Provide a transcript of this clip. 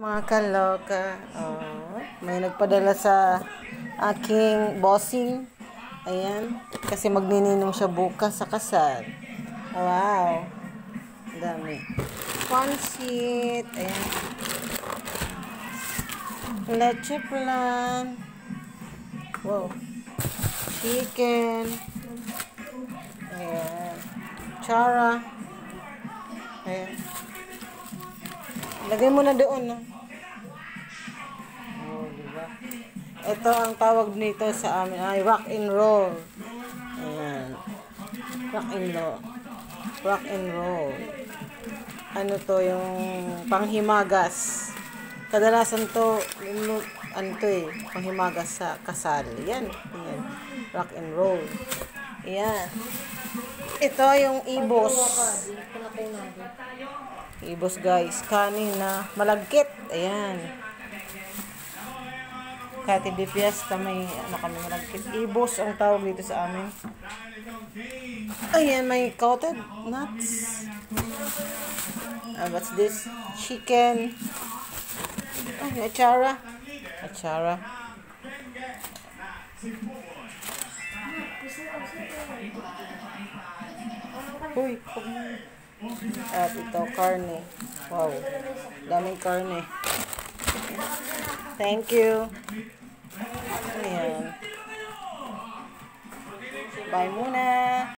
Mga kaloka, may nagpadala sa aking bossing. Ayan, kasi magnininong siya bukas sa kasal. Wow, dami. Pansit, ayan. Leche plan. Wow. Chicken. Ayan. Chara. Ayan. Lagay mo na doon, no? Oh, diba? Ito ang tawag nito sa amin ay rock and roll. Ayan. Rock and roll. Rock and roll. Ano to, yung panghimagas. Kadalasan to, ano to panghimagas sa kasal. Yan. Yan. Rock and roll. Yan. Ito yung ibos. Ibos guys. Kanin na malagkit. Ayan. Kahit hindi fiesta, may kami malagkit. Ibos ang tawag dito sa amin. Ayan, may coated nuts. What's this? Chicken. Achara. Achara. Uy. At ito, karne. Wow. Daming karne. Thank you. Ayan. Bye muna.